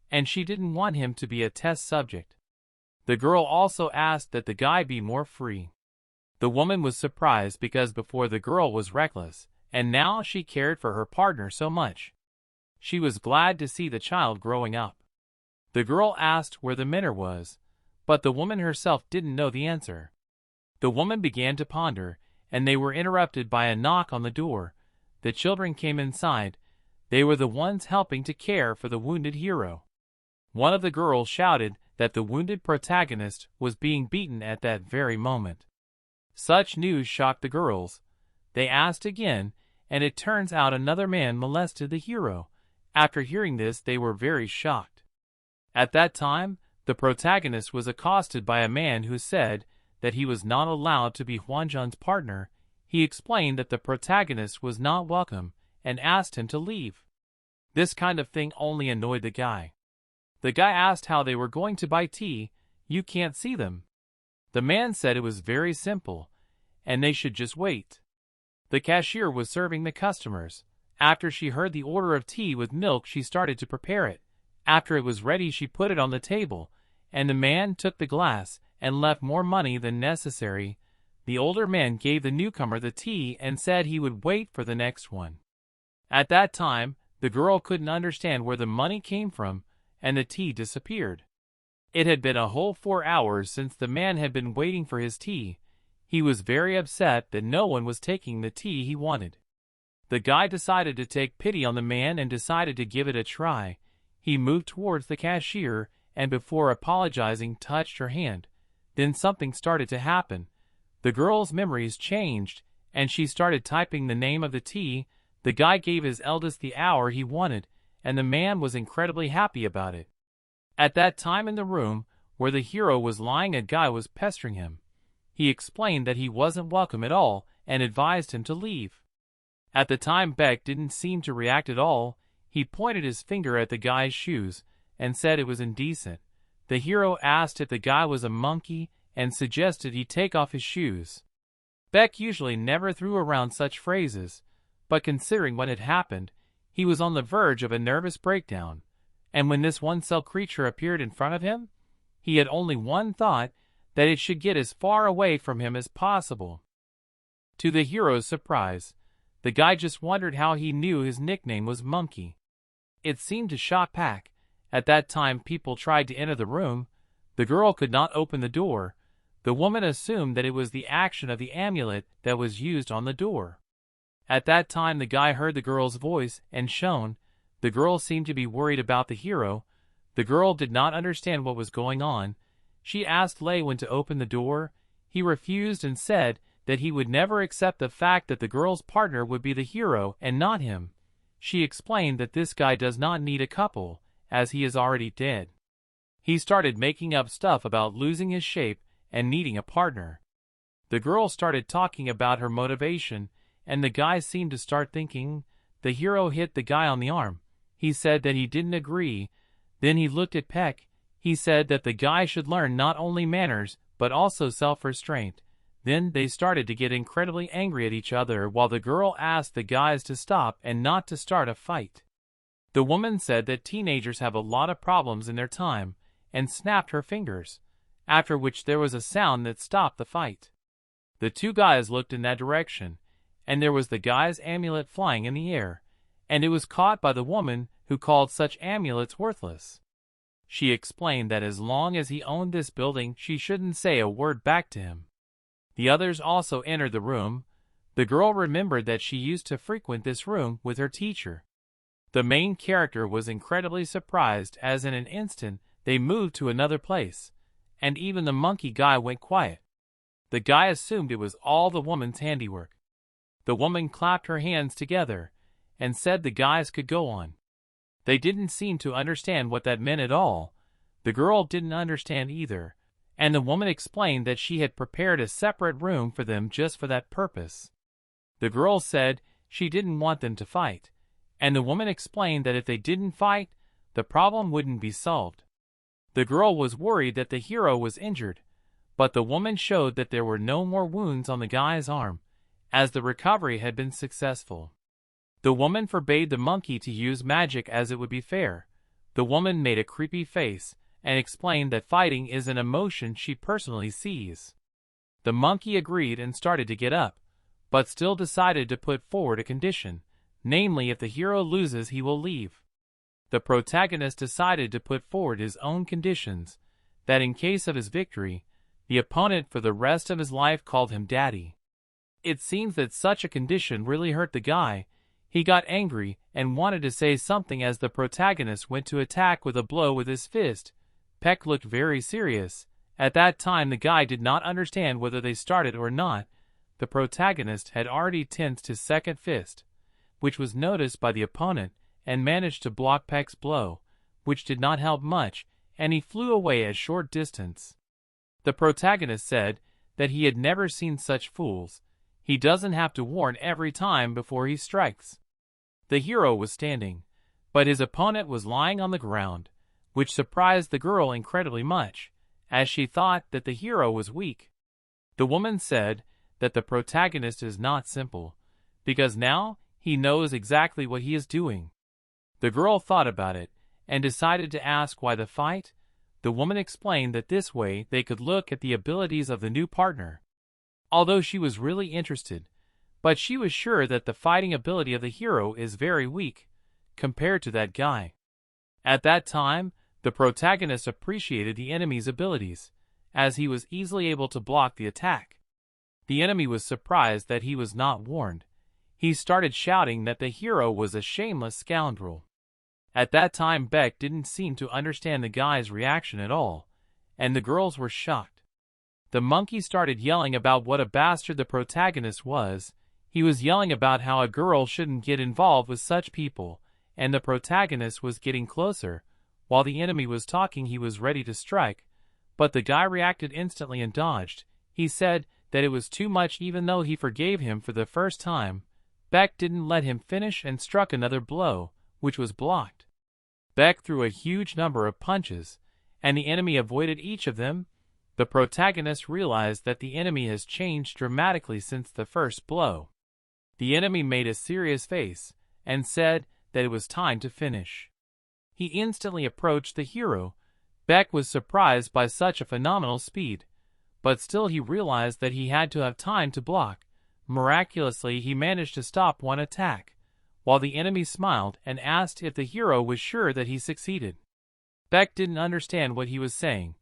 and she didn't want him to be a test subject. The girl also asked that the guy be more free. The woman was surprised because before the girl was reckless, and now she cared for her partner so much. She was glad to see the child growing up. The girl asked where the mentor was, but the woman herself didn't know the answer. The woman began to ponder, and they were interrupted by a knock on the door. The children came inside. They were the ones helping to care for the wounded hero. One of the girls shouted that the wounded protagonist was being beaten at that very moment. Such news shocked the girls. They asked again, and it turns out another man molested the hero. After hearing this, they were very shocked. At that time, the protagonist was accosted by a man who said that he was not allowed to be Hwanjun's partner. He explained that the protagonist was not welcome and asked him to leave. This kind of thing only annoyed the guy. The guy asked how they were going to buy tea. You can't see them. The man said it was very simple, and they should just wait. The cashier was serving the customers, After she heard the order of tea with milk, she started to prepare it. After it was ready, she put it on the table, and the man took the glass and left more money than necessary. The older man gave the newcomer the tea and said he would wait for the next one. At that time, the girl couldn't understand where the money came from, and the tea disappeared. It had been a whole 4 hours since the man had been waiting for his tea. He was very upset that no one was taking the tea he wanted. The guy decided to take pity on the man and decided to give it a try. He moved towards the cashier and before apologizing touched her hand. Then something started to happen. The girl's memories changed, and she started typing the name of the tea. The guy gave his eldest the hour he wanted, and the man was incredibly happy about it. At that time in the room where the hero was lying, a guy was pestering him. He explained that he wasn't welcome at all and advised him to leave. At the time, Beck didn't seem to react at all. He pointed his finger at the guy's shoes and said it was indecent. The hero asked if the guy was a monkey and suggested he take off his shoes. Beck usually never threw around such phrases, but considering what had happened, he was on the verge of a nervous breakdown. And when this one-cell creature appeared in front of him, he had only one thought, that it should get as far away from him as possible. To the hero's surprise, the guy just wondered how he knew his nickname was Monkey. It seemed to shock Pack. At that time, people tried to enter the room. The girl could not open the door. The woman assumed that it was the action of the amulet that was used on the door. At that time, the guy heard the girl's voice and shone. The girl seemed to be worried about the hero. The girl did not understand what was going on. She asked Lewin to open the door. He refused and said that he would never accept the fact that the girl's partner would be the hero and not him. She explained that this guy does not need a couple, as he is already dead. He started making up stuff about losing his shape and needing a partner. The girl started talking about her motivation, and the guy seemed to start thinking. The hero hit the guy on the arm. He said that he didn't agree. Then he looked at Peck. He said that the guy should learn not only manners, but also self-restraint. Then they started to get incredibly angry at each other while the girl asked the guys to stop and not to start a fight. The woman said that teenagers have a lot of problems in their time, and snapped her fingers, after which there was a sound that stopped the fight. The two guys looked in that direction, and there was the guy's amulet flying in the air, and it was caught by the woman who called such amulets worthless. She explained that as long as he owned this building, she shouldn't say a word back to him. The others also entered the room. The girl remembered that she used to frequent this room with her teacher. The main character was incredibly surprised as in an instant they moved to another place, and even the monkey guy went quiet. The guy assumed it was all the woman's handiwork. The woman clapped her hands together and said the guys could go on. They didn't seem to understand what that meant at all. The girl didn't understand either, and the woman explained that she had prepared a separate room for them just for that purpose. The girl said she didn't want them to fight, and the woman explained that if they didn't fight, the problem wouldn't be solved. The girl was worried that the hero was injured, but the woman showed that there were no more wounds on the guy's arm, as the recovery had been successful. The woman forbade the monkey to use magic as it would be fair. The woman made a creepy face and explained that fighting is an emotion she personally sees. The monkey agreed and started to get up, but still decided to put forward a condition, namely if the hero loses he will leave. The protagonist decided to put forward his own conditions, that in case of his victory, the opponent for the rest of his life called him daddy. It seems that such a condition really hurt the guy. He got angry and wanted to say something as the protagonist went to attack with a blow with his fist. Peck looked very serious. At that time the guy did not understand whether they started or not. The protagonist had already tensed his second fist, which was noticed by the opponent, and managed to block Peck's blow, which did not help much, and he flew away a short distance. The protagonist said that he had never seen such fools. He doesn't have to warn every time before he strikes. The hero was standing, but his opponent was lying on the ground, which surprised the girl incredibly much, as she thought that the hero was weak. The woman said that the protagonist is not simple, because now he knows exactly what he is doing. The girl thought about it and decided to ask why the fight. The woman explained that this way they could look at the abilities of the new partner. Although she was really interested, but she was sure that the fighting ability of the hero is very weak compared to that guy. At that time, the protagonist appreciated the enemy's abilities, as he was easily able to block the attack. The enemy was surprised that he was not warned. He started shouting that the hero was a shameless scoundrel. At that time, Beck didn't seem to understand the guy's reaction at all, and the girls were shocked. The monkey started yelling about what a bastard the protagonist was. He was yelling about how a girl shouldn't get involved with such people, and the protagonist was getting closer. While the enemy was talking, he was ready to strike, but the guy reacted instantly and dodged. He said that it was too much even though he forgave him for the first time. Beck didn't let him finish and struck another blow, which was blocked. Beck threw a huge number of punches, and the enemy avoided each of them. The protagonist realized that the enemy has changed dramatically since the first blow. The enemy made a serious face and said that it was time to finish. He instantly approached the hero. Beck was surprised by such a phenomenal speed, but still he realized that he had to have time to block. Miraculously, he managed to stop one attack, while the enemy smiled and asked if the hero was sure that he succeeded. Beck didn't understand what he was saying,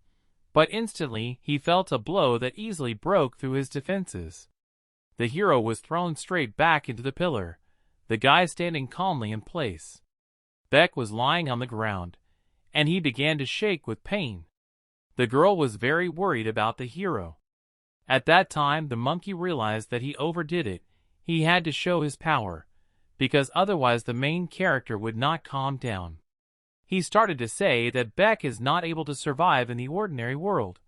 but instantly he felt a blow that easily broke through his defenses. The hero was thrown straight back into the pillar, the guy standing calmly in place. Beck was lying on the ground, and he began to shake with pain. The girl was very worried about the hero. At that time, the monkey realized that he overdid it. He had to show his power, because otherwise the main character would not calm down. He started to say that Beck is not able to survive in the ordinary world,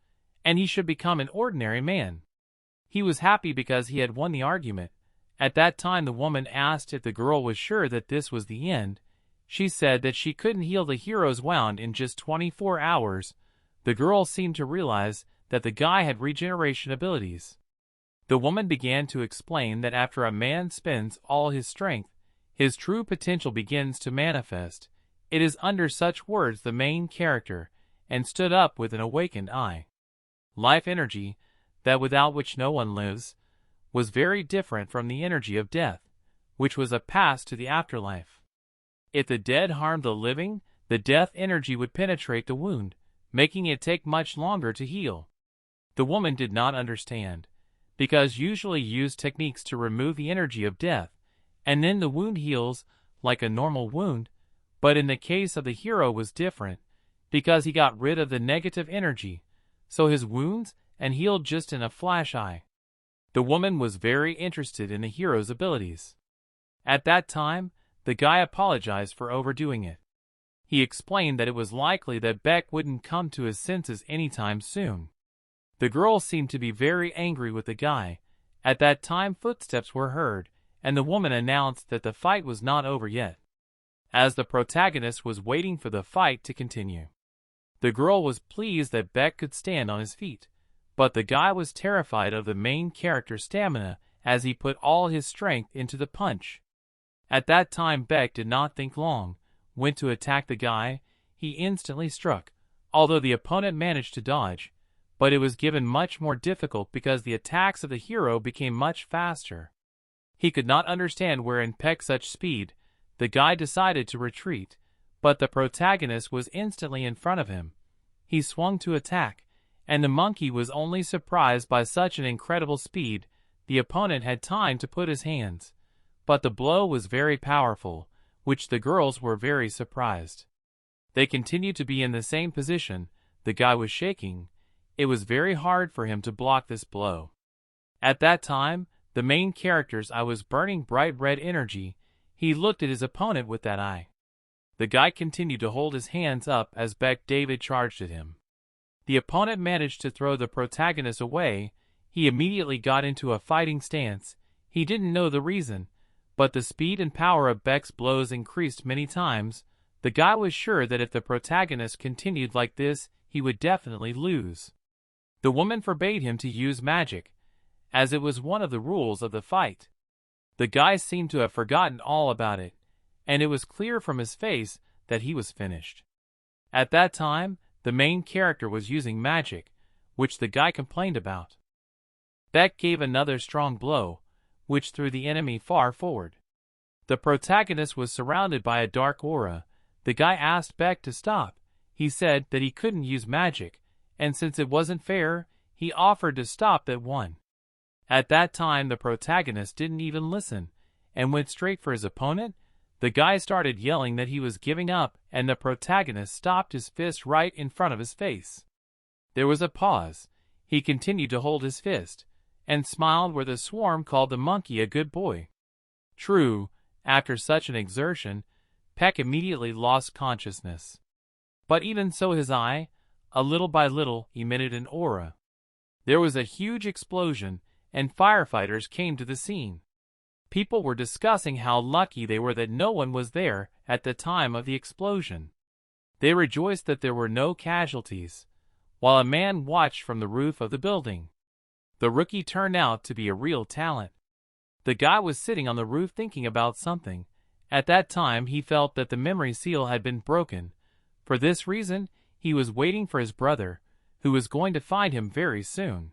and he should become an ordinary man. He was happy because he had won the argument. At that time, the woman asked if the girl was sure that this was the end. She said that she couldn't heal the hero's wound in just 24 hours. The girl seemed to realize that the guy had regeneration abilities. The woman began to explain that after a man spends all his strength, his true potential begins to manifest. It is under such words the main character and stood up with an awakened eye. Life energy, that without which no one lives, was very different from the energy of death, which was a pass to the afterlife. If the dead harmed the living, the death energy would penetrate the wound, making it take much longer to heal. The woman did not understand, because usually use techniques to remove the energy of death, and then the wound heals like a normal wound, but in the case of the hero was different, because he got rid of the negative energy, so his wounds and healed just in a flash eye. The woman was very interested in the hero's abilities. At that time, the guy apologized for overdoing it. He explained that it was likely that Beck wouldn't come to his senses anytime soon. The girl seemed to be very angry with the guy. At that time, footsteps were heard, and the woman announced that the fight was not over yet, as the protagonist was waiting for the fight to continue. The girl was pleased that Beck could stand on his feet, but the guy was terrified of the main character's stamina as he put all his strength into the punch. At that time, Beck did not think long. Went to attack the guy. He instantly struck, although the opponent managed to dodge, but it was given much more difficult because the attacks of the hero became much faster. He could not understand wherein Beck such speed. The guy decided to retreat, but the protagonist was instantly in front of him. He swung to attack, and the monkey was only surprised by such an incredible speed. The opponent had time to put his hands, but the blow was very powerful, which the girls were very surprised. They continued to be in the same position. The guy was shaking. It was very hard for him to block this blow. At that time, the main character's eye was burning bright red energy. He looked at his opponent with that eye. The guy continued to hold his hands up as Beck David charged at him. The opponent managed to throw the protagonist away. He immediately got into a fighting stance. He didn't know the reason, but the speed and power of Beck's blows increased many times. The guy was sure that if the protagonist continued like this, he would definitely lose. The woman forbade him to use magic, as it was one of the rules of the fight. The guy seemed to have forgotten all about it, and it was clear from his face that he was finished. At that time, the main character was using magic, which the guy complained about. Beck gave another strong blow, which threw the enemy far forward. The protagonist was surrounded by a dark aura. The guy asked Beck to stop. He said that he couldn't use magic, and since it wasn't fair, he offered to stop at one. At that time, the protagonist didn't even listen, and went straight for his opponent. The guy started yelling that he was giving up, and the protagonist stopped his fist right in front of his face. There was a pause. He continued to hold his fist, and smiled where the swarm called the monkey a good boy. True, after such an exertion, Peck immediately lost consciousness. But even so his eye, a little by little, emitted an aura. There was a huge explosion, and firefighters came to the scene. People were discussing how lucky they were that no one was there at the time of the explosion. They rejoiced that there were no casualties, while a man watched from the roof of the building. The rookie turned out to be a real talent. The guy was sitting on the roof thinking about something. At that time he felt that the memory seal had been broken. For this reason, he was waiting for his brother, who was going to find him very soon.